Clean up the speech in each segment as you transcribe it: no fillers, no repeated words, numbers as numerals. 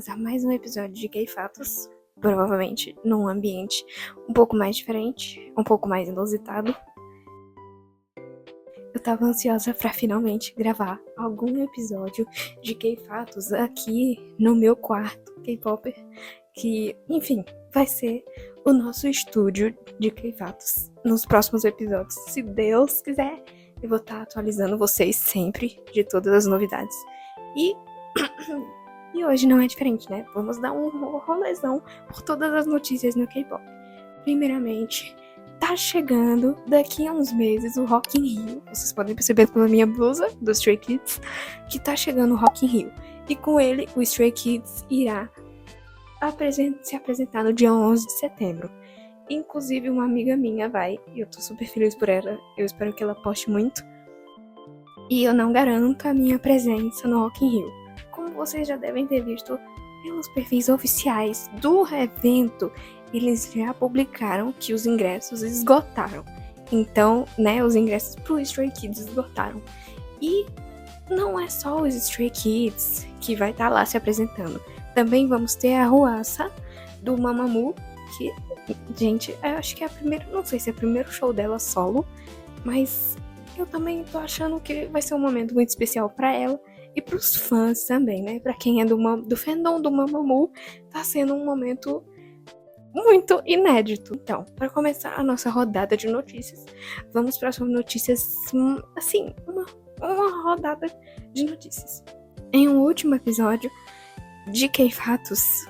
bem-vindas a mais um episódio de K-Fatos, provavelmente num ambiente um pouco mais diferente, um pouco mais inusitado. Eu tava ansiosa pra finalmente gravar algum episódio de K-Fatos aqui no meu quarto K-Popper, que, enfim, vai ser o nosso estúdio de K-Fatos nos próximos episódios. Se Deus quiser, eu vou estar atualizando vocês sempre de todas as novidades. E hoje não é diferente, né? Vamos dar um rolezão por todas as notícias no K-pop. Primeiramente, tá chegando daqui a uns meses o Rock in Rio. Vocês podem perceber pela minha blusa do Stray Kids que tá chegando o Rock in Rio. E com ele, o Stray Kids irá se apresentar no dia 11 de setembro. Inclusive, uma amiga minha vai, e eu tô super feliz por ela. Eu espero que ela poste muito. E eu não garanto a minha presença no Rock in Rio. Como vocês já devem ter visto pelos perfis oficiais do evento, eles já publicaram que os ingressos esgotaram. Então, né, os ingressos pro Stray Kids esgotaram. E não é só os Stray Kids que vai estar lá se apresentando. Também vamos ter a Hwasa do Mamamoo, que, gente, eu acho que é a primeira, não sei se é o primeiro show dela solo, mas eu também tô achando que vai ser um momento muito especial pra ela. E pros fãs também, né? Pra quem é do fandom do Mamamoo, tá sendo um momento muito inédito. Então, para começar a nossa rodada de notícias, vamos para as notícias, assim, uma rodada de notícias. Em um último episódio de K-Fatos,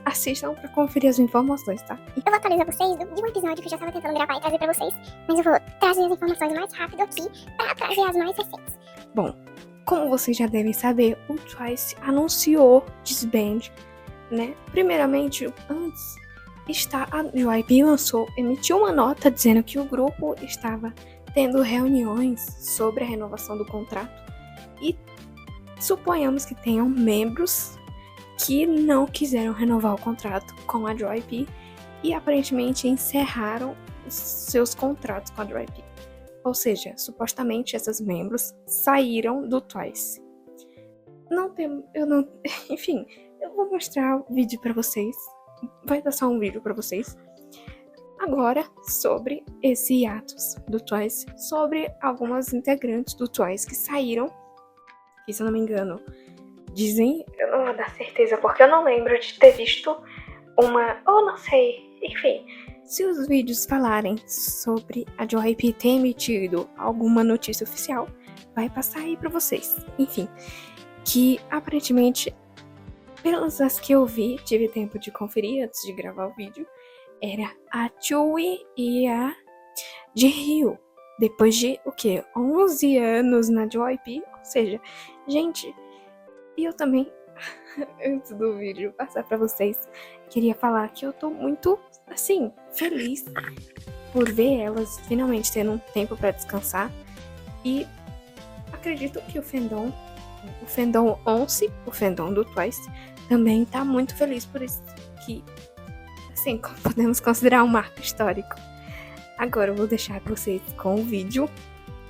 assistam para conferir as informações, tá? Eu vou atualizar vocês de um episódio que eu já estava tentando gravar e trazer pra vocês, mas eu vou trazer as informações mais rápido aqui pra trazer as mais recentes. Bom, como vocês já devem saber, o Twice anunciou disband, né? Primeiramente, antes, a JYP emitiu uma nota dizendo que o grupo estava tendo reuniões sobre a renovação do contrato e suponhamos que tenham membros que não quiseram renovar o contrato com a JYP e aparentemente encerraram seus contratos com a JYP. Ou seja, supostamente esses membros saíram do Twice. Enfim, eu vou mostrar o vídeo pra vocês. Vai dar só um vídeo pra vocês. Agora, sobre esse hiatus do Twice, sobre algumas integrantes do Twice que saíram, que se eu não me engano, dizem, eu não vou dar certeza porque eu não lembro de ter visto ou não sei, enfim. Se os vídeos falarem sobre a JYP ter emitido alguma notícia oficial, vai passar aí pra vocês. Enfim, que aparentemente, pelas as que eu vi, tive tempo de conferir antes de gravar o vídeo, era a Choi e a Jihyo. Depois de, 11 anos na JYP, ou seja, gente, e eu também, antes do vídeo passar pra vocês, queria falar que eu tô muito, assim, feliz por ver elas finalmente tendo um tempo pra descansar. E acredito que o fandom 11, o fandom do Twice, também tá muito feliz por isso, que, assim, podemos considerar um marco histórico. Agora eu vou deixar vocês com o vídeo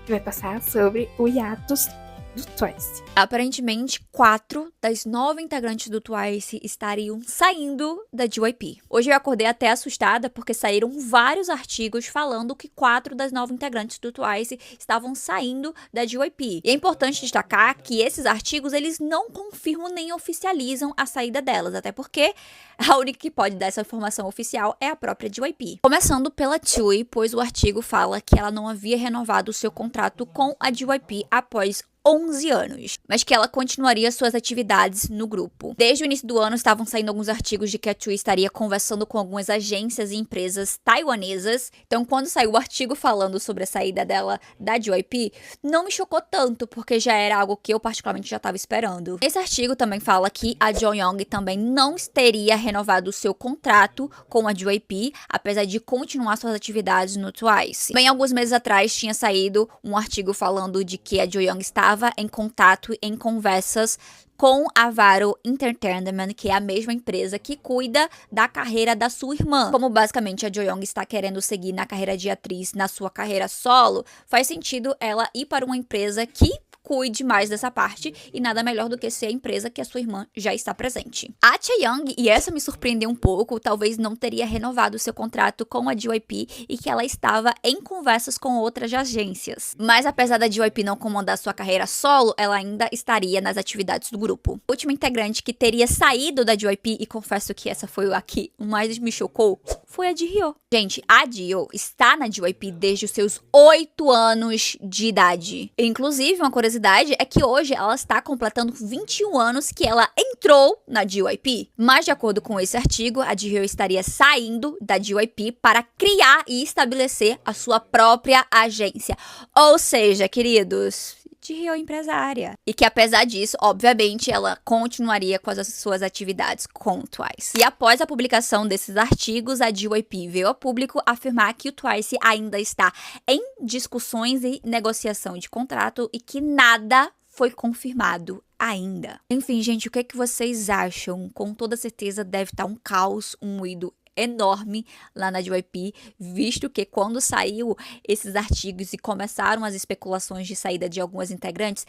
que vai passar sobre o hiatus do Twice. Aparentemente, 4 das 9 integrantes do Twice estariam saindo da JYP. Hoje eu acordei até assustada porque saíram vários artigos falando que 4 das 9 integrantes do Twice estavam saindo da JYP. E é importante destacar que esses artigos eles não confirmam nem oficializam a saída delas, até porque a única que pode dar essa informação oficial é a própria JYP. Começando pela Choi, pois o artigo fala que ela não havia renovado o seu contrato com a JYP após 11 anos, mas que ela continuaria suas atividades no grupo. Desde o início do ano estavam saindo alguns artigos de que a Choi estaria conversando com algumas agências e empresas taiwanesas. Então, quando saiu o artigo falando sobre a saída dela da JYP, não me chocou tanto, porque já era algo que eu particularmente já estava esperando. Esse artigo também fala que a Jonghyun também não teria renovado o seu contrato com a JYP, apesar de continuar suas atividades no Twice. Bem, alguns meses atrás tinha saído um artigo falando de que a Jonghyun estava em contato, em conversas com a Varo Entertainment, que é a mesma empresa que cuida da carreira da sua irmã. Como basicamente a Jonghyun está querendo seguir na carreira de atriz, na sua carreira solo, faz sentido ela ir para uma empresa que cuide mais dessa parte, e nada melhor do que ser a empresa que a sua irmã já está presente. A Chaeyoung, e essa me surpreendeu um pouco, talvez não teria renovado seu contrato com a JYP e que ela estava em conversas com outras agências. Mas apesar da JYP não comandar sua carreira solo, ela ainda estaria nas atividades do grupo. A última integrante que teria saído da JYP, e confesso que essa foi a que mais me chocou, foi a Jihyo. Gente, a Jihyo está na JYP desde os seus 8 anos de idade. Inclusive, uma curiosidade é que hoje ela está completando 21 anos que ela entrou na JYP. Mas, de acordo com esse artigo, a Jihyo estaria saindo da JYP para criar e estabelecer a sua própria agência. Ou seja, queridos, Jihyo empresária. E que apesar disso, obviamente, ela continuaria com as suas atividades com o Twice. E após a publicação desses artigos, a JYP veio a público afirmar que o Twice ainda está em discussões e negociação de contrato e que nada foi confirmado ainda. Enfim, gente, o que é que vocês acham? Com toda certeza deve estar um caos, um ruído enorme lá na JYP, visto que quando saiu esses artigos e começaram as especulações de saída de algumas integrantes,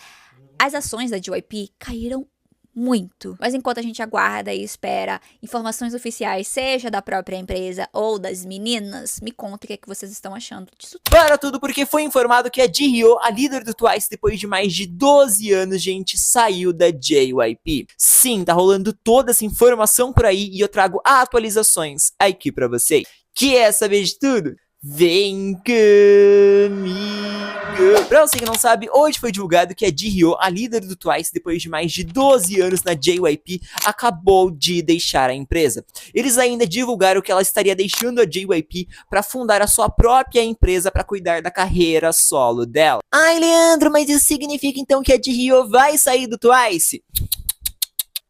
as ações da JYP caíram muito. Mas enquanto a gente aguarda e espera informações oficiais, seja da própria empresa ou das meninas, me conta o que é que vocês estão achando disso. Para tudo, porque foi informado que a Jihyo, a líder do Twice, depois de mais de 12 anos, gente, saiu da JYP. Sim, tá rolando toda essa informação por aí e eu trago atualizações aqui pra vocês. Quer saber de tudo? Vem comigo! Pra você que não sabe, hoje foi divulgado que a Jihyo, a líder do Twice, depois de mais de 12 anos na JYP, acabou de deixar a empresa. Eles ainda divulgaram que ela estaria deixando a JYP para fundar a sua própria empresa para cuidar da carreira solo dela. Ai, Leandro, mas isso significa então que a Jihyo vai sair do Twice?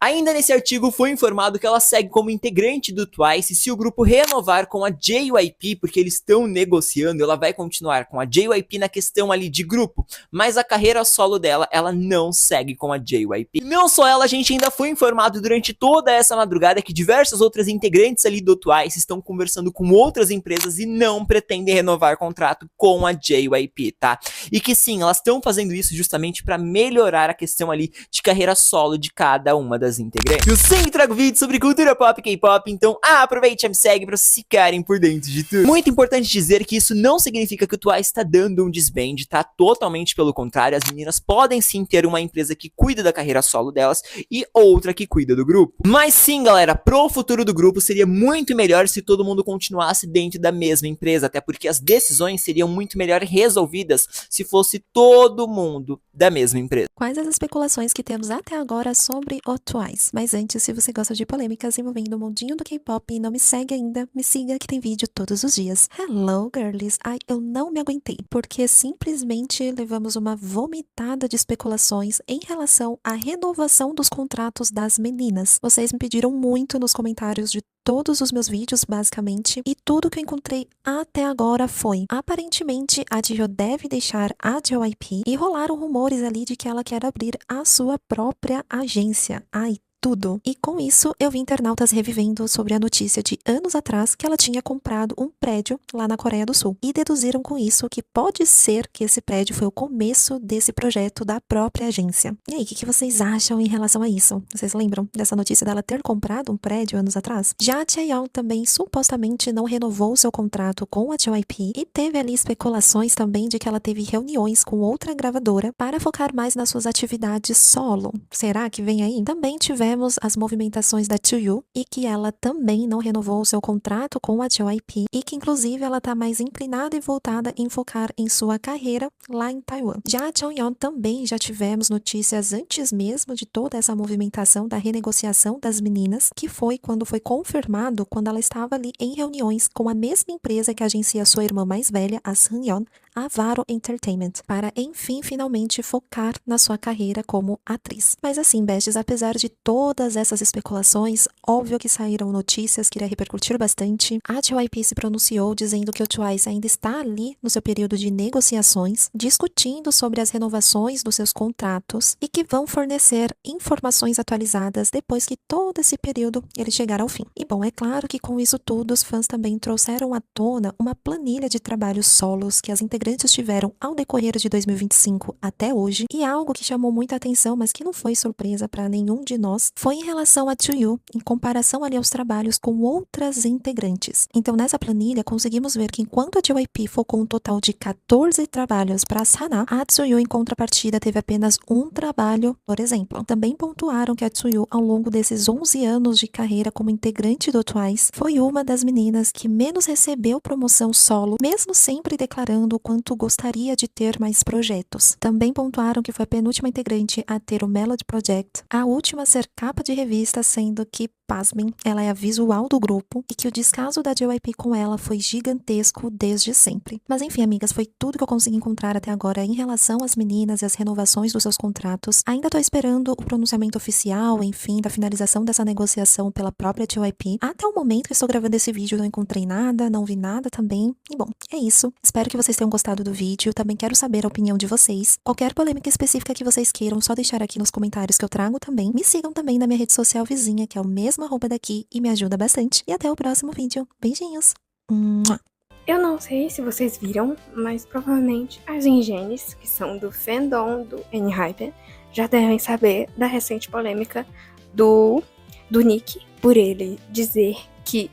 Ainda nesse artigo foi informado que ela segue como integrante do Twice se o grupo renovar com a JYP, porque eles estão negociando, ela vai continuar com a JYP na questão ali de grupo, mas a carreira solo dela, ela não segue com a JYP. E não só ela, a gente ainda foi informado durante toda essa madrugada que diversas outras integrantes ali do Twice estão conversando com outras empresas e não pretendem renovar contrato com a JYP, tá? E que sim, elas estão fazendo isso justamente para melhorar a questão ali de carreira solo de cada uma das integrantes. Eu sempre trago vídeos sobre cultura pop e K-pop, então aproveite e me segue pra vocês ficarem por dentro de tudo. Muito importante dizer que isso não significa que o Twice tá dando um desband, tá? Totalmente pelo contrário, as meninas podem sim ter uma empresa que cuida da carreira solo delas e outra que cuida do grupo. Mas sim, galera, pro futuro do grupo seria muito melhor se todo mundo continuasse dentro da mesma empresa, até porque as decisões seriam muito melhor resolvidas se fosse todo mundo da mesma empresa. Quais as especulações que temos até agora sobre o Twice? Mas antes, se você gosta de polêmicas envolvendo o mundinho do K-pop e não me segue ainda, me siga que tem vídeo todos os dias. Hello, girlies! Ai, eu não me aguentei, porque simplesmente levamos uma vomitada de especulações em relação à renovação dos contratos das meninas. Vocês me pediram muito nos comentários de todos os meus vídeos, basicamente, e tudo que eu encontrei até agora foi: aparentemente, a Jihyo deve deixar a JYP e rolaram rumores ali de que ela quer abrir a sua própria agência. Ai, tudo. E com isso, eu vi internautas revivendo sobre a notícia de anos atrás que ela tinha comprado um prédio lá na Coreia do Sul. E deduziram com isso que pode ser que esse prédio foi o começo desse projeto da própria agência. E aí, o que vocês acham em relação a isso? Vocês lembram dessa notícia dela ter comprado um prédio anos atrás? Já a Chaeyoung também supostamente não renovou seu contrato com a JYP e teve ali especulações também de que ela teve reuniões com outra gravadora para focar mais nas suas atividades solo. Será que vem aí? Também tivemos as movimentações da Tzuyu e que ela também não renovou o seu contrato com a JYP e que inclusive ela tá mais inclinada e voltada em focar em sua carreira lá em Taiwan. Já a Jonghyun também já tivemos notícias antes mesmo de toda essa movimentação da renegociação das meninas, que foi quando foi confirmado quando ela estava ali em reuniões com a mesma empresa que agencia sua irmã mais velha, a Sunyeon, a Varo Entertainment, para enfim finalmente focar na sua carreira como atriz. Mas assim, besties, apesar de todas essas especulações, óbvio que saíram notícias que iria repercutir bastante. A JYP se pronunciou dizendo que o Twice ainda está ali no seu período de negociações, discutindo sobre as renovações dos seus contratos e que vão fornecer informações atualizadas depois que todo esse período ele chegar ao fim. E bom, é claro que com isso tudo os fãs também trouxeram à tona uma planilha de trabalhos solos que as integrantes integrantes tiveram ao decorrer de 2025 até hoje, e algo que chamou muita atenção, mas que não foi surpresa para nenhum de nós, foi em relação a Tsuyu, em comparação ali aos trabalhos com outras integrantes. Então, nessa planilha, conseguimos ver que enquanto a JYP focou um total de 14 trabalhos para Sana, a Tsuyu, em contrapartida, teve apenas um trabalho, por exemplo. Também pontuaram que a Tsuyu, ao longo desses 11 anos de carreira como integrante do Twice, foi uma das meninas que menos recebeu promoção solo, mesmo sempre declarando o quanto gostaria de ter mais projetos. Também pontuaram que foi a penúltima integrante a ter o Melody Project, a última a ser capa de revista, sendo que, pasmem, ela é a visual do grupo, e que o descaso da JYP com ela foi gigantesco desde sempre. Mas enfim, amigas, foi tudo que eu consegui encontrar até agora em relação às meninas e às renovações dos seus contratos. Ainda tô esperando o pronunciamento oficial, enfim, da finalização dessa negociação pela própria JYP. Até o momento que estou gravando esse vídeo, não encontrei nada, não vi nada também. E bom, é isso. Espero que vocês tenham gostado do vídeo. Também quero saber a opinião de vocês. Qualquer polêmica específica que vocês queiram, só deixar aqui nos comentários que eu trago também. Me sigam também na minha rede social vizinha, que é o mesmo arroba daqui, e me ajuda bastante. E até o próximo vídeo. Beijinhos! Mua. Eu não sei se vocês viram, mas provavelmente as Ingenes, que são do fandom do ENHYPEN, já devem saber da recente polêmica do Nick, por ele dizer que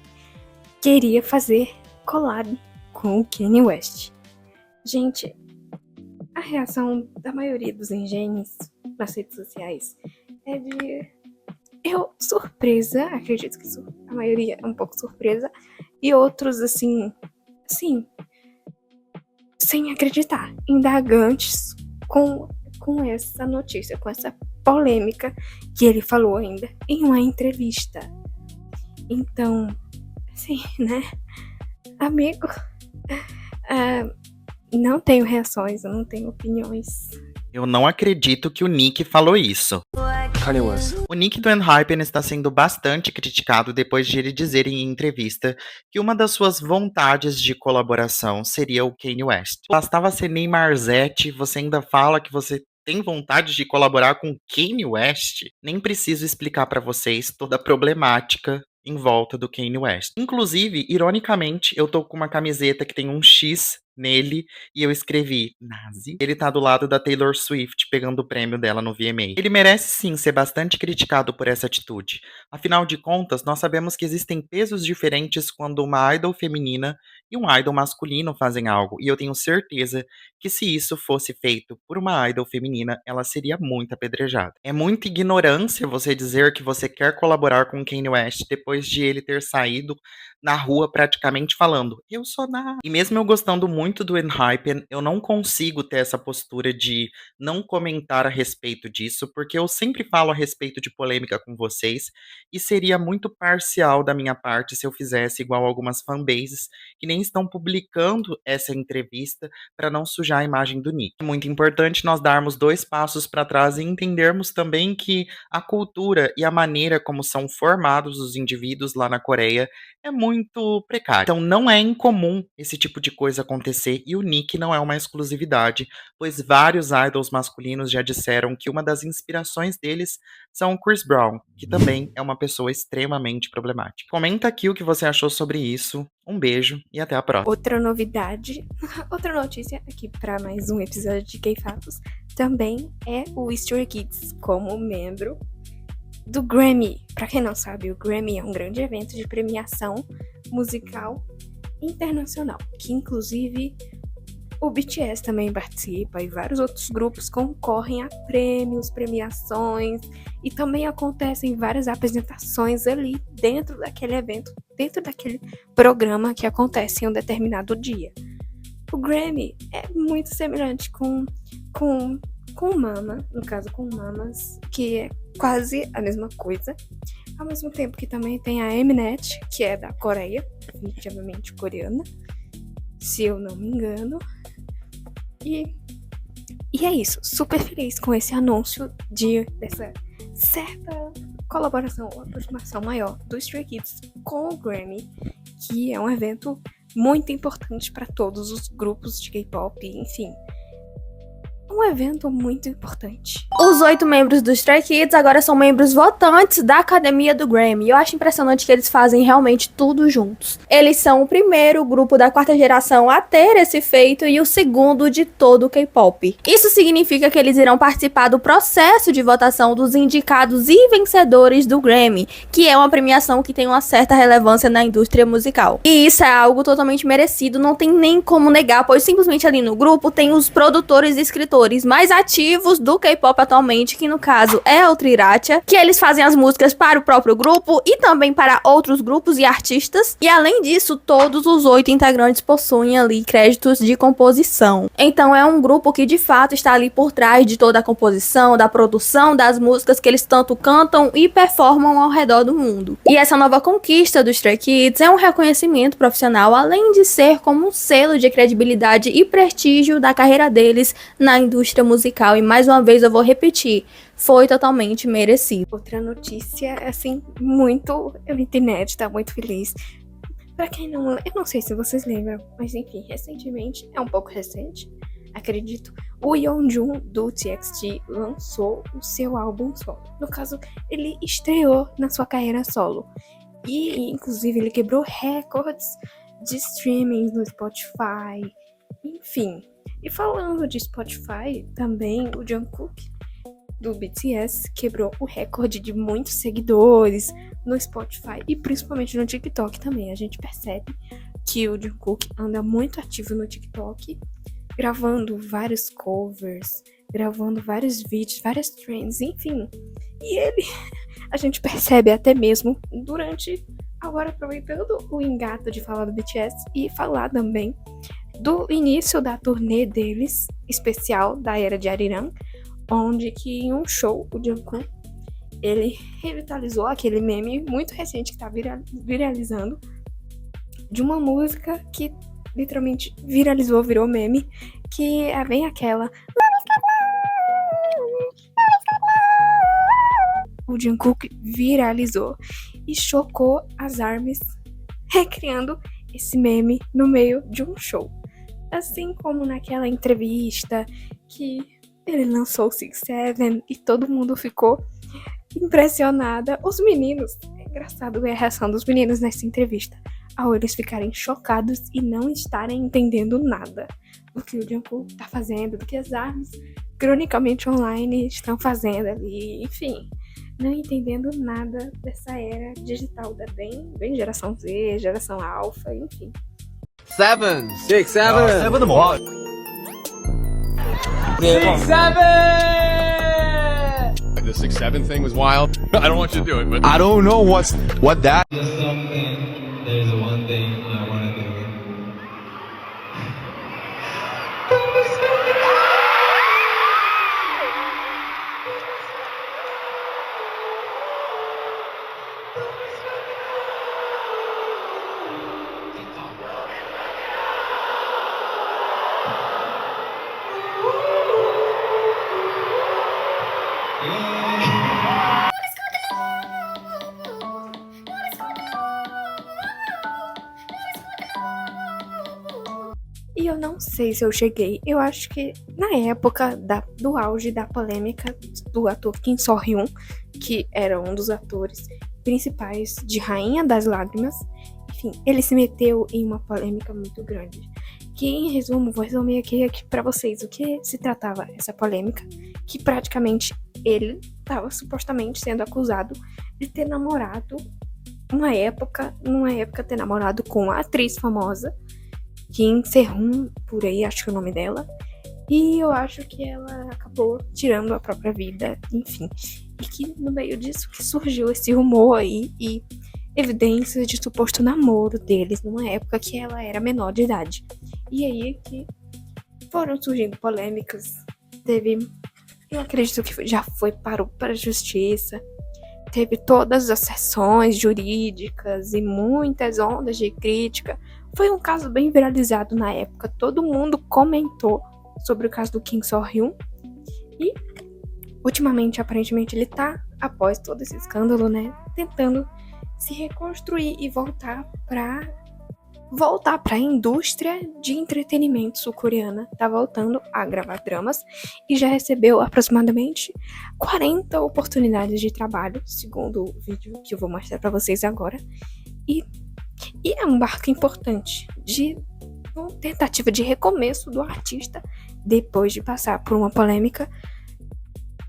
queria fazer collab com o Kanye West. Gente, a reação da maioria dos Ingenes nas redes sociais é de... surpresa, acredito que a maioria é um pouco surpresa, e outros, assim, sem acreditar, indagantes com essa notícia, com essa polêmica que ele falou ainda em uma entrevista. Então, assim, né, amigo, não tenho reações, eu não tenho opiniões. Eu não acredito que o Nick falou isso. O Nick do ENHYPEN está sendo bastante criticado depois de ele dizer em entrevista que uma das suas vontades de colaboração seria o Kanye West. Bastava ser Neymarzete, você ainda fala que você tem vontade de colaborar com Kanye West? Nem preciso explicar para vocês toda a problemática em volta do Kanye West. Inclusive, ironicamente, eu tô com uma camiseta que tem um X nele e eu escrevi Nazi. Ele tá do lado da Taylor Swift pegando o prêmio dela no VMA. Ele merece sim ser bastante criticado por essa atitude. Afinal de contas, nós sabemos que existem pesos diferentes quando uma idol feminina e um idol masculino fazem algo, e eu tenho certeza que se isso fosse feito por uma idol feminina, ela seria muito apedrejada. É muita ignorância você dizer que você quer colaborar com Kanye West depois de ele ter saído na rua praticamente falando, eu sou da... E mesmo eu gostando muito do ENHYPEN, eu não consigo ter essa postura de não comentar a respeito disso, porque eu sempre falo a respeito de polêmica com vocês, e seria muito parcial da minha parte se eu fizesse igual algumas fanbases que nem estão publicando essa entrevista para não sujar a imagem do Nick. É muito importante nós darmos 2 passos para trás e entendermos também que a cultura e a maneira como são formados os indivíduos lá na Coreia é muito precário. Então não é incomum esse tipo de coisa acontecer, e o Nick não é uma exclusividade, pois vários idols masculinos já disseram que uma das inspirações deles são o Chris Brown, que também é uma pessoa extremamente problemática. Comenta aqui o que você achou sobre isso. Um beijo e até a próxima. Outra novidade, outra notícia aqui para mais um episódio de K-Fatos, também é o Stray Kids como membro do Grammy. Para quem não sabe, o Grammy é um grande evento de premiação musical internacional, que inclusive o BTS também participa e vários outros grupos concorrem a prêmios, premiações, e também acontecem várias apresentações ali dentro daquele evento, dentro daquele programa que acontece em um determinado dia. O Grammy é muito semelhante com Mama, no caso com Mamas, que é quase a mesma coisa, ao mesmo tempo que também tem a Mnet, que é da Coreia, definitivamente coreana, se eu não me engano. E é isso, super feliz com esse anúncio dessa certa colaboração ou aproximação maior do Stray Kids com o Grammy, que é um evento muito importante para todos os grupos de K-pop, enfim. um evento muito importante. Os 8 membros do Stray Kids agora são membros votantes da Academia do Grammy. Eu acho impressionante que eles fazem realmente tudo juntos. Eles são o primeiro grupo da 4ª geração a ter esse feito e o segundo de todo o K-pop. Isso significa que eles irão participar do processo de votação dos indicados e vencedores do Grammy, que é uma premiação que tem uma certa relevância na indústria musical. E isso é algo totalmente merecido, não tem nem como negar, pois simplesmente ali no grupo tem os produtores e escritores mais ativos do K-pop atualmente, que no caso é o Triratia, que eles fazem as músicas para o próprio grupo e também para outros grupos e artistas. E além disso, todos os 8 integrantes possuem ali créditos de composição. Então é um grupo que de fato está ali por trás de toda a composição, da produção das músicas que eles tanto cantam e performam ao redor do mundo. E essa nova conquista dos Stray Kids é um reconhecimento profissional, além de ser como um selo de credibilidade e prestígio da carreira deles na indústria musical. E mais uma vez eu vou repetir, foi totalmente merecido. Outra notícia, assim, muito inédita, muito feliz. Pra quem não... Eu não sei se vocês lembram, mas enfim, recentemente, é um pouco recente, acredito, o Yeonjun do TXT lançou o seu álbum solo. No caso, ele estreou na sua carreira solo. E, inclusive, ele quebrou recordes de streaming no Spotify, enfim. E falando de Spotify, também o Jungkook do BTS quebrou o recorde de muitos seguidores no Spotify e principalmente no TikTok também. A gente percebe que o Jungkook anda muito ativo no TikTok, gravando vários covers, gravando vários vídeos, várias trends, enfim. E ele, a gente percebe até mesmo durante, agora aproveitando o engato de falar do BTS e falar também do início da turnê deles, especial da Era de Arirang, onde que em um show o Jungkook, ele revitalizou aquele meme muito recente que tá viralizando, de uma música que literalmente viralizou, virou meme, que é bem aquela... O Jungkook viralizou e chocou as ARMYs, recriando esse meme no meio de um show. Assim como naquela entrevista que ele lançou o 6ix7ine e todo mundo ficou impressionada. Os meninos, é engraçado ver a reação dos meninos nessa entrevista, ao eles ficarem chocados e não estarem entendendo nada do que o Jungkook tá fazendo, do que as ARMYs cronicamente online estão fazendo ali, enfim, não entendendo nada dessa era digital da bem geração Z, geração alfa, enfim. 7, 6, 7. 7 the more. 6, 7. The 6-7 thing was wild. I don't want you to do it, but I don't know what that. There's one thing I want to do. E eu não sei se eu cheguei. Eu acho que na época do auge da polêmica do ator Kim So-hyun, que era um dos atores principais de Rainha das Lágrimas, enfim, ele se meteu em uma polêmica muito grande. Que, em resumo, vou resumir aqui pra vocês o que se tratava essa polêmica, que praticamente ele estava supostamente sendo acusado de ter namorado, numa época ter namorado com uma atriz famosa, Kim Se-hun, por aí, acho que é o nome dela. E eu acho que ela acabou tirando a própria vida, enfim. E que no meio disso que surgiu esse rumor aí e evidências de suposto namoro deles numa época que ela era menor de idade. E aí que foram surgindo polêmicas. Eu acredito que já foi para a justiça. Teve todas as sessões jurídicas e muitas ondas de crítica. Foi um caso bem viralizado na época. Todo mundo comentou sobre o caso do Kim So-hyun. E, ultimamente, aparentemente, ele tá, após todo esse escândalo, né, tentando se reconstruir e voltar pra voltar para a indústria de entretenimento sul-coreana. Tá voltando a gravar dramas e já recebeu aproximadamente 40 oportunidades de trabalho, segundo o vídeo que eu vou mostrar para vocês agora. E é um marco importante de uma tentativa de recomeço do artista depois de passar por uma polêmica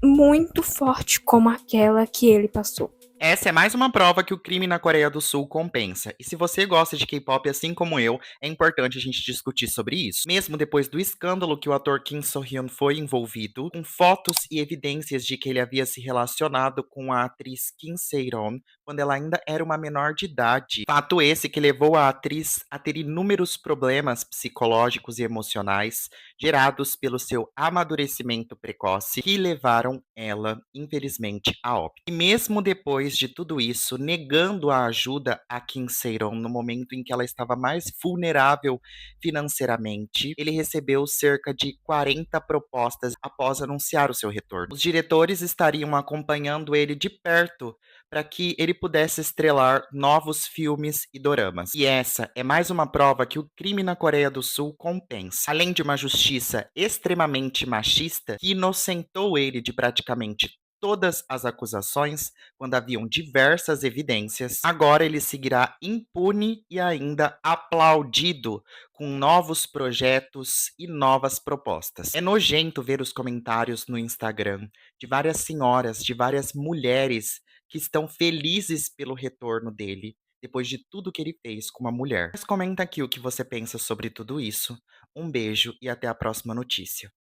muito forte como aquela que ele passou. Essa é mais uma prova que o crime na Coreia do Sul compensa. E se você gosta de K-pop assim como eu, é importante a gente discutir sobre isso. Mesmo depois do escândalo que o ator Kim So-hyun foi envolvido, com fotos e evidências de que ele havia se relacionado com a atriz Kim Se-ron quando ela ainda era uma menor de idade. Fato esse que levou a atriz a ter inúmeros problemas psicológicos e emocionais gerados pelo seu amadurecimento precoce que levaram ela, infelizmente, a óbito. E mesmo depois de tudo isso, negando a ajuda a Kim Se-ron no momento em que ela estava mais vulnerável financeiramente, ele recebeu cerca de 40 propostas após anunciar o seu retorno. Os diretores estariam acompanhando ele de perto para que ele pudesse estrelar novos filmes e doramas. E essa é mais uma prova que o crime na Coreia do Sul compensa. Além de uma justiça extremamente machista que inocentou ele de praticamente todas as acusações, quando haviam diversas evidências, agora ele seguirá impune e ainda aplaudido com novos projetos e novas propostas. É nojento ver os comentários no Instagram de várias senhoras, de várias mulheres que estão felizes pelo retorno dele, depois de tudo que ele fez com uma mulher. Mas comenta aqui o que você pensa sobre tudo isso. Um beijo e até a próxima notícia.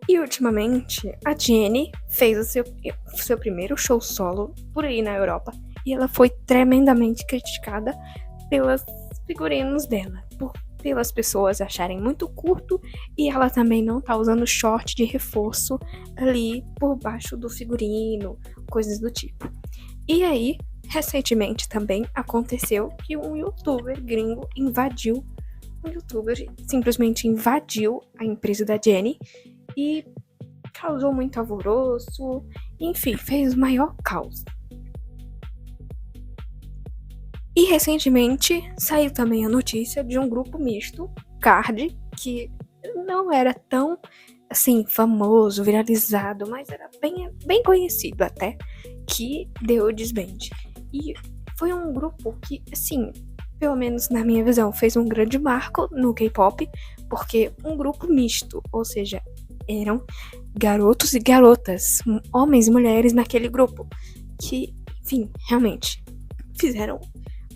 E ultimamente, a Jennie fez o seu primeiro show solo por aí na Europa. E ela foi tremendamente criticada pelos figurinos dela, pelas pessoas acharem muito curto, e ela também não tá usando short de reforço ali por baixo do figurino, coisas do tipo. E aí, recentemente também aconteceu que um youtuber gringo simplesmente invadiu a empresa da Jennie e causou muito alvoroço, enfim, fez o maior caos. E recentemente saiu também a notícia de um grupo misto, KARD, que não era tão, assim, famoso, viralizado, mas era bem conhecido até, que deu o desband. E foi um grupo que, assim, pelo menos na minha visão, fez um grande marco no K-pop, porque um grupo misto, ou seja, eram garotos e garotas, homens e mulheres naquele grupo, que, enfim, realmente fizeram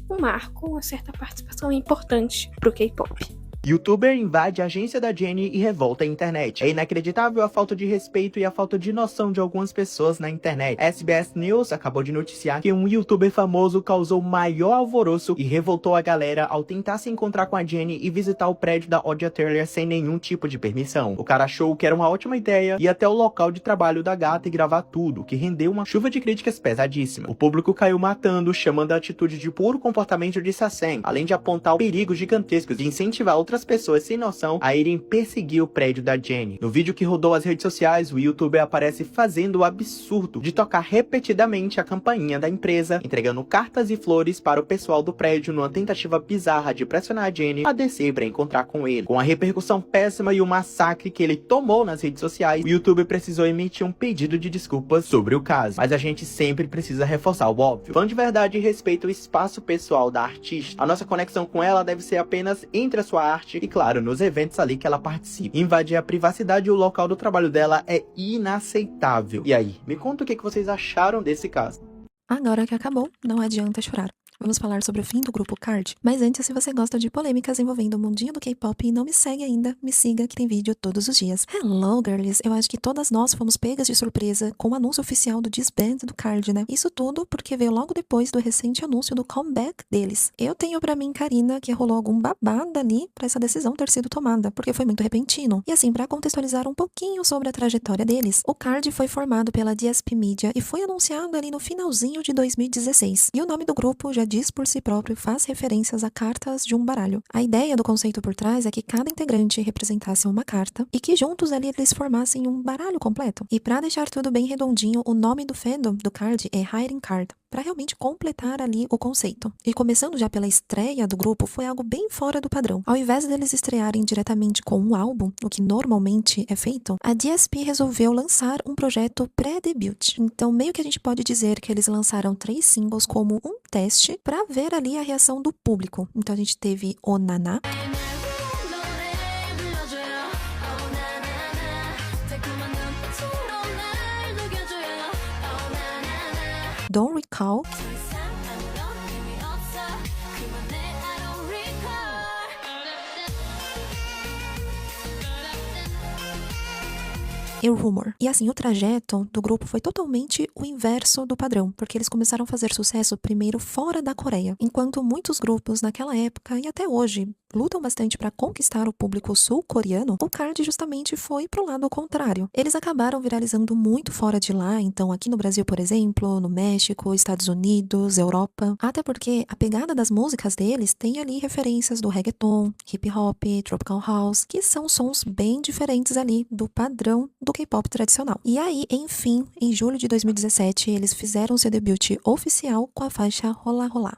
um marco, uma certa participação importante pro K-pop. Youtuber invade a agência da Jennie e revolta a internet. É inacreditável a falta de respeito e a falta de noção de algumas pessoas na internet. A SBS News acabou de noticiar que um youtuber famoso causou maior alvoroço e revoltou a galera ao tentar se encontrar com a Jennie e visitar o prédio da Audia Turler sem nenhum tipo de permissão. O cara achou que era uma ótima ideia ir até o local de trabalho da gata e gravar tudo, que rendeu uma chuva de críticas pesadíssima. O público caiu matando, chamando a atitude de puro comportamento de Sassen, além de apontar perigos gigantescos de incentivar outras pessoas sem noção a irem perseguir o prédio da Jennie. No vídeo que rodou as redes sociais, o youtuber aparece fazendo o absurdo de tocar repetidamente a campainha da empresa, entregando cartas e flores para o pessoal do prédio numa tentativa bizarra de pressionar a Jennie a descer para encontrar com ele. Com a repercussão péssima e o massacre que ele tomou nas redes sociais, o youtuber precisou emitir um pedido de desculpas sobre o caso. Mas a gente sempre precisa reforçar o óbvio. Fã de verdade respeita o espaço pessoal da artista. A nossa conexão com ela deve ser apenas entre a sua arte e, claro, nos eventos ali que ela participa. Invadir a privacidade e o local do trabalho dela é inaceitável. E aí, me conta o que vocês acharam desse caso. Agora que acabou, não adianta chorar. Vamos falar sobre o fim do grupo KARD. Mas antes, se você gosta de polêmicas envolvendo o mundinho do K-pop e não me segue ainda, me siga que tem vídeo todos os dias. Hello, girlies! Eu acho que todas nós fomos pegas de surpresa com o anúncio oficial do disband do KARD, né? Isso tudo porque veio logo depois do recente anúncio do comeback deles. Eu tenho pra mim, Karina, que rolou algum babado ali pra essa decisão ter sido tomada, porque foi muito repentino. E assim, pra contextualizar um pouquinho sobre a trajetória deles, o KARD foi formado pela DSP Media e foi anunciado ali no finalzinho de 2016. E o nome do grupo já diz por si próprio, faz referências a cartas de um baralho. A ideia do conceito por trás é que cada integrante representasse uma carta e que juntos ali eles formassem um baralho completo. E pra deixar tudo bem redondinho, o nome do fandom do KARD é Hiding Card. para realmente completar ali o conceito. E começando já pela estreia do grupo, foi algo bem fora do padrão. Ao invés deles estrearem diretamente com um álbum, o que normalmente é feito, a DSP resolveu lançar um projeto pré-debut. Então, meio que a gente pode dizer que eles lançaram 3 singles como um teste para ver ali a reação do público. Então, a gente teve O Naná, Don't Recall, e Rumor. E assim, o trajeto do grupo foi totalmente o inverso do padrão, porque eles começaram a fazer sucesso primeiro fora da Coreia, enquanto muitos grupos naquela época e até hoje lutam bastante para conquistar o público sul-coreano, o KARD justamente foi pro lado contrário. Eles acabaram viralizando muito fora de lá, então aqui no Brasil, por exemplo, no México, Estados Unidos, Europa, até porque a pegada das músicas deles tem ali referências do reggaeton, hip hop, tropical house, que são sons bem diferentes ali do padrão do K-pop tradicional. E aí, enfim, em julho de 2017, eles fizeram seu debut oficial com a faixa Rola Rola.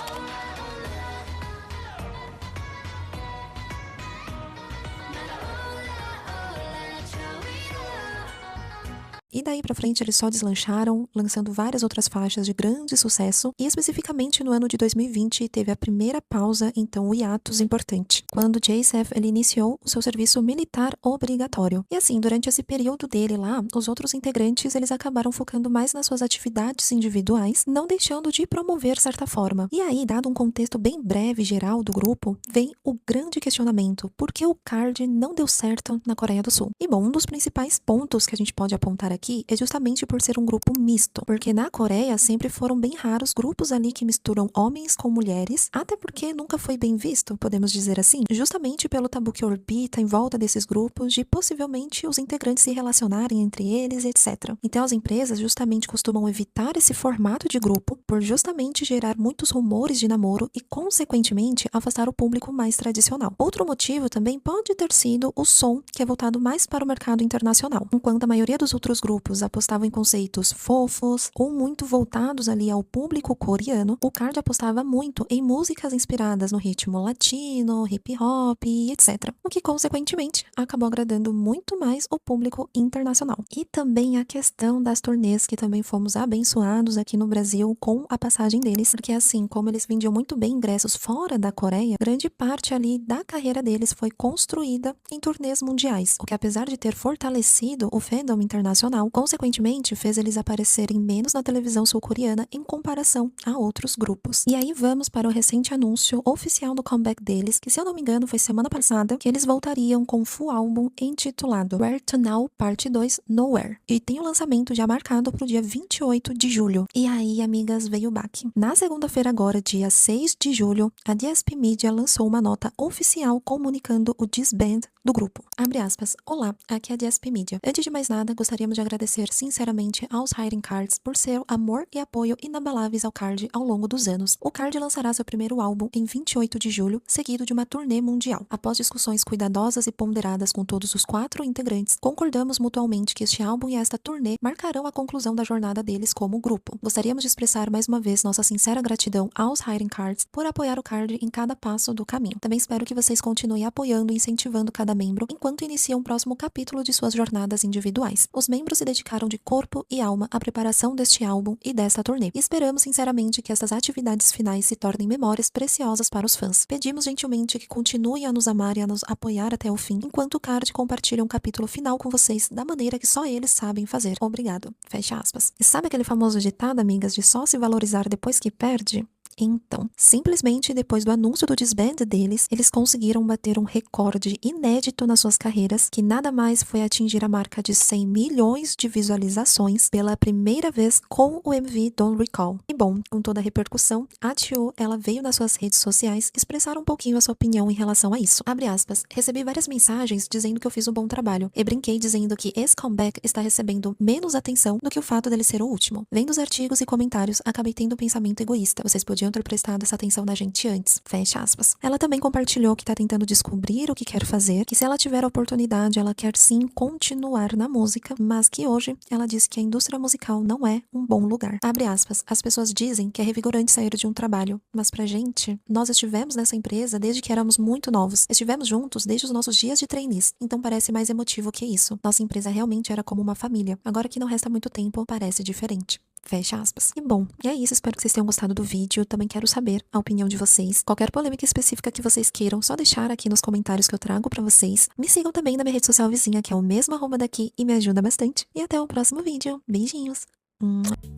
E daí pra frente eles só deslancharam, lançando várias outras faixas de grande sucesso, e especificamente no ano de 2020 teve a primeira pausa, então o hiatus importante, quando JSF ele iniciou o seu serviço militar obrigatório. E assim, durante esse período dele lá, os outros integrantes eles acabaram focando mais nas suas atividades individuais, não deixando de promover certa forma. E aí, dado um contexto bem breve e geral do grupo, vem o grande questionamento: por que o KARD não deu certo na Coreia do Sul? E bom, um dos principais pontos que a gente pode apontar aqui é justamente por ser um grupo misto, porque na Coreia sempre foram bem raros grupos ali que misturam homens com mulheres, até porque nunca foi bem visto, podemos dizer assim, justamente pelo tabu que orbita em volta desses grupos de possivelmente os integrantes se relacionarem entre eles, etc. Então as empresas justamente costumam evitar esse formato de grupo por justamente gerar muitos rumores de namoro e consequentemente afastar o público mais tradicional. Outro motivo também pode ter sido o som, que é voltado mais para o mercado internacional, enquanto a maioria dos outros grupos apostavam em conceitos fofos ou muito voltados ali ao público coreano, o KARD apostava muito em músicas inspiradas no ritmo latino, hip hop, etc. O que consequentemente acabou agradando muito mais o público internacional. E também a questão das turnês, que também fomos abençoados aqui no Brasil com a passagem deles, porque assim como eles vendiam muito bem ingressos fora da Coreia, grande parte ali da carreira deles foi construída em turnês mundiais, o que apesar de ter fortalecido o fandom internacional, consequentemente fez eles aparecerem menos na televisão sul-coreana em comparação a outros grupos. E aí vamos para o recente anúncio oficial do comeback deles, que se eu não me engano foi semana passada, que eles voltariam com um full álbum intitulado Where to Now Parte 2 Nowhere. E tem o lançamento já marcado para o dia 28 de julho. E aí, amigas, veio o baque. Na segunda-feira agora, dia 6 de julho, a DSP Media lançou uma nota oficial comunicando o disband do grupo. Abre aspas. Olá, aqui é a DSP Media. Antes de mais nada, gostaríamos de agradecer sinceramente aos Hiding Cards por seu amor e apoio inabaláveis ao KARD ao longo dos anos. O KARD lançará seu primeiro álbum em 28 de julho, seguido de uma turnê mundial. Após discussões cuidadosas e ponderadas com todos os 4 integrantes, concordamos mutuamente que este álbum e esta turnê marcarão a conclusão da jornada deles como grupo. Gostaríamos de expressar mais uma vez nossa sincera gratidão aos Hiding Cards por apoiar o KARD em cada passo do caminho. Também espero que vocês continuem apoiando e incentivando cada membro enquanto iniciam um próximo capítulo de suas jornadas individuais. Os membros se dedicaram de corpo e alma à preparação deste álbum e desta turnê. E esperamos sinceramente que estas atividades finais se tornem memórias preciosas para os fãs. Pedimos gentilmente que continuem a nos amar e a nos apoiar até o fim, enquanto o KARD compartilha um capítulo final com vocês da maneira que só eles sabem fazer. Obrigado. Fecha aspas. E sabe aquele famoso ditado, amigas, de só se valorizar depois que perde? Então, simplesmente depois do anúncio do disband deles, eles conseguiram bater um recorde inédito nas suas carreiras, que nada mais foi atingir a marca de 100 milhões de visualizações pela primeira vez com o MV Don't Recall. E bom, com toda a repercussão, a Tio, ela veio nas suas redes sociais expressar um pouquinho a sua opinião em relação a isso. Abre aspas, recebi várias mensagens dizendo que eu fiz um bom trabalho, e brinquei dizendo que esse comeback está recebendo menos atenção do que o fato dele ser o último. Vendo os artigos e comentários, acabei tendo um pensamento egoísta. Vocês podiam podiam ter prestado essa atenção na gente antes. Fecha aspas. Ela também compartilhou que tá tentando descobrir o que quer fazer, que se ela tiver a oportunidade, ela quer sim continuar na música, mas que hoje ela disse que a indústria musical não é um bom lugar. Abre aspas. As pessoas dizem que é revigorante sair de um trabalho, mas pra gente, nós estivemos nessa empresa desde que éramos muito novos. Estivemos juntos desde os nossos dias de trainees, então parece mais emotivo que isso. Nossa empresa realmente era como uma família. Agora que não resta muito tempo, parece diferente. Fecha aspas. E bom, e é isso, espero que vocês tenham gostado do vídeo, também quero saber a opinião de vocês. Qualquer polêmica específica que vocês queiram, só deixar aqui nos comentários que eu trago pra vocês. Me sigam também na minha rede social vizinha, que é o mesmo @daqui, e me ajuda bastante. E até o próximo vídeo. Beijinhos!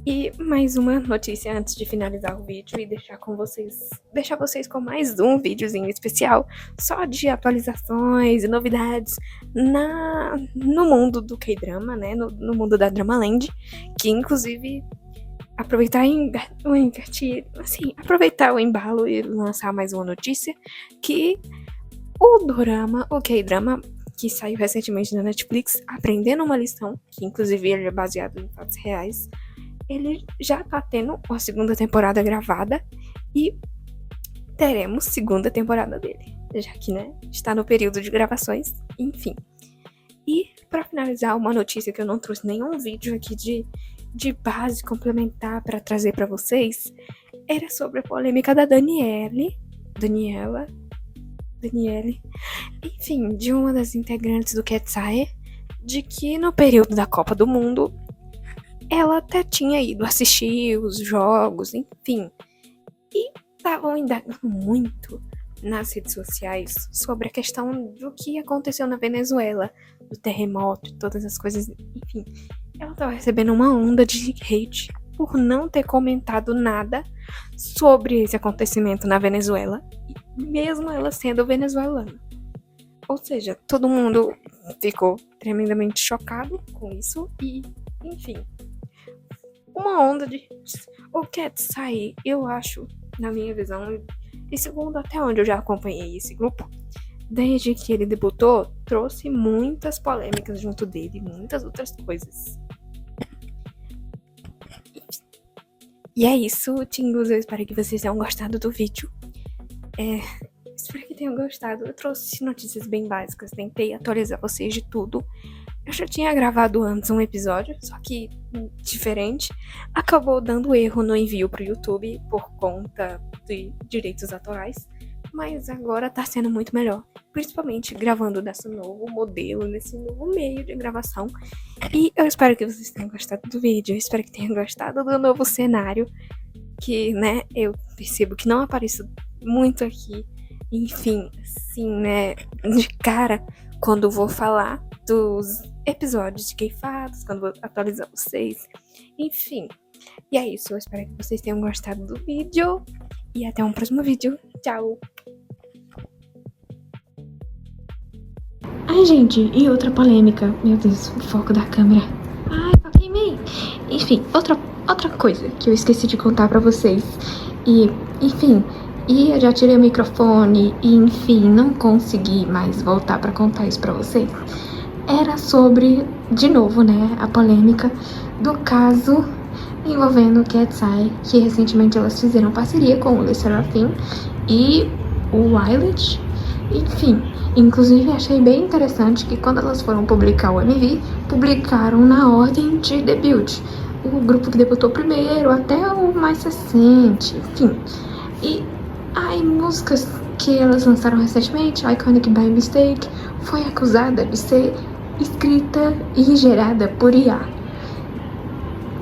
E mais uma notícia antes de finalizar o vídeo e deixar vocês com mais um videozinho especial só de atualizações e novidades no mundo do K-drama, né? No mundo da Dramaland, que inclusive aproveitar o embalo e lançar mais uma notícia que o K-drama que saiu recentemente na Netflix, Aprendendo uma Lição, que inclusive ele é baseado em fatos reais, ele já tá tendo uma segunda temporada gravada e teremos segunda temporada dele, já que, né, está no período de gravações, enfim. E pra finalizar, uma notícia que eu não trouxe nenhum vídeo aqui de base complementar pra trazer pra vocês, era sobre a polêmica da Daniele, enfim, de uma das integrantes do Cat's-Eye, de que no período da Copa do Mundo ela até tinha ido assistir os jogos, enfim, e estavam indagando muito nas redes sociais sobre a questão do que aconteceu na Venezuela, do terremoto e todas as coisas, enfim. Ela estava recebendo uma onda de hate por não ter comentado nada sobre esse acontecimento na Venezuela, mesmo ela sendo venezuelana. Ou seja, todo mundo ficou tremendamente chocado com isso e, enfim, uma onda de... O Cat's-Eye, eu acho, na minha visão, e segundo até onde eu já acompanhei esse grupo, desde que ele debutou, trouxe muitas polêmicas junto dele, muitas outras coisas. E é isso, Tingos, eu espero que vocês tenham gostado do vídeo. Espero que tenham gostado. Eu trouxe notícias bem básicas, tentei atualizar vocês de tudo. Eu já tinha gravado antes um episódio, só que diferente. Acabou dando erro no envio pro YouTube por conta de direitos autorais, mas agora tá sendo muito melhor. Principalmente gravando nesse novo modelo, nesse novo meio de gravação. E eu espero que vocês tenham gostado do vídeo, eu espero que tenham gostado do novo cenário, que, né, eu percebo que não apareço muito aqui. Enfim, assim, né, de cara, quando vou falar dos episódios de K-Fatos, quando vou atualizar vocês, enfim. E é isso, eu espero que vocês tenham gostado do vídeo, e até um próximo vídeo. Tchau! Ai, gente, e outra polêmica. Meu Deus, o foco da câmera. Ai, eu queimei. Enfim, outra coisa que eu esqueci de contar pra vocês. E, enfim... E eu já tirei o microfone e, enfim, não consegui mais voltar pra contar isso pra vocês. Era sobre, de novo, né, a polêmica do caso envolvendo o Cat's-Eye, que recentemente elas fizeram parceria com o Le Sserafim e o Violet. Enfim, inclusive achei bem interessante que quando elas foram publicar o MV, publicaram na ordem de debut. O grupo que debutou primeiro até o mais recente, enfim. E as músicas que elas lançaram recentemente, Iconic by Mistake, foi acusada de ser escrita e gerada por IA.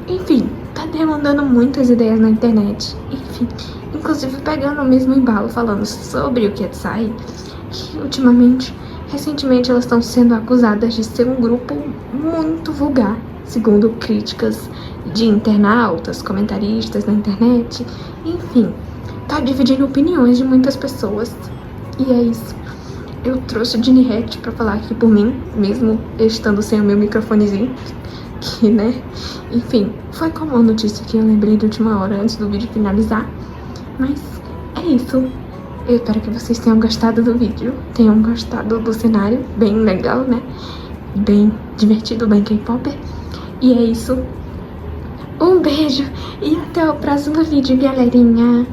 Enfim, tá demandando muitas ideias na internet. Enfim, inclusive pegando o mesmo embalo, falando sobre o Cat's-Eye, que recentemente elas estão sendo acusadas de ser um grupo muito vulgar, segundo críticas de internautas, comentaristas na internet, enfim. Tá dividindo opiniões de muitas pessoas. E é isso. Eu trouxe o Ginny Hatch pra falar aqui por mim, mesmo estando sem o meu microfonezinho. Que, né? Enfim, foi como uma notícia que eu lembrei de última hora antes do vídeo finalizar. Mas é isso. Eu espero que vocês tenham gostado do vídeo. Tenham gostado do cenário. Bem legal, né? Bem divertido, bem K-Popper. E é isso. Um beijo e até o próximo vídeo, galerinha.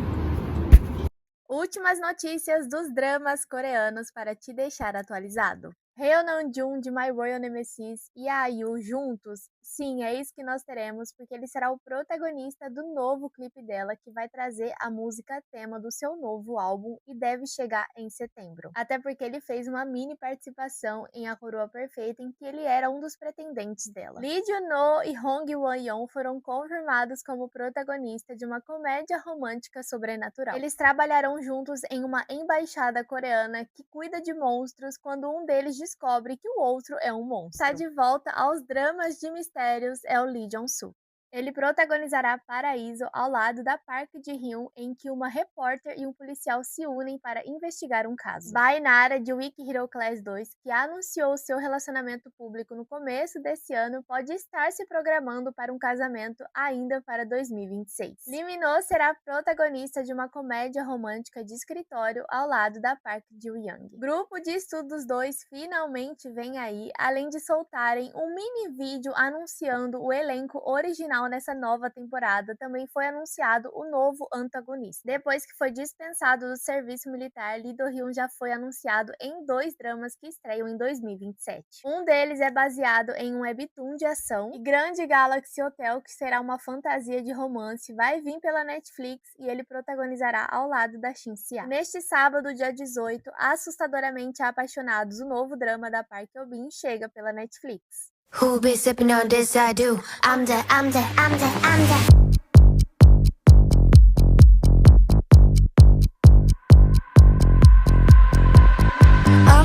Últimas notícias dos dramas coreanos para te deixar atualizado. Heo Namjoon de My Royal Nemesis e a IU juntos? Sim, é isso que nós teremos, porque ele será o protagonista do novo clipe dela, que vai trazer a música tema do seu novo álbum e deve chegar em setembro. Até porque ele fez uma mini participação em A Coroa Perfeita, em que ele era um dos pretendentes dela. Lee Jun-ho e Hong Won-yeon foram confirmados como protagonista de uma comédia romântica sobrenatural. Eles trabalharão juntos em uma embaixada coreana que cuida de monstros quando um deles descobre que o outro é um monstro. Está de volta aos dramas de mistérios é o Lee Jong-soo. Ele protagonizará Paraíso ao lado da Park Ji-hyun, em que uma repórter e um policial se unem para investigar um caso. Bae Nara, de Weak Hero Class 2, que anunciou seu relacionamento público no começo desse ano, pode estar se programando para um casamento ainda para 2026. Lee Min-ho será protagonista de uma comédia romântica de escritório ao lado da Park Ji-young. Grupo de estudos 2 finalmente vem aí, além de soltarem um mini vídeo anunciando o elenco original nessa nova temporada. Também foi anunciado o novo antagonista. Depois que foi dispensado do serviço militar, Lee Do-hyun já foi anunciado em 2 dramas que estreiam em 2027. Um deles é baseado em um webtoon de ação, e Grand Galaxy Hotel, que será uma fantasia de romance, vai vir pela Netflix e ele protagonizará ao lado da Shin Se-ah. Neste sábado, dia 18, Assustadoramente Apaixonados, o novo drama da Park Eun-bin, chega pela Netflix. Who be sipping on this? I do. I'm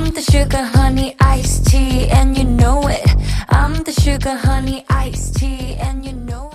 the sugar honey iced tea and you know it. I'm the sugar honey iced tea and you know it.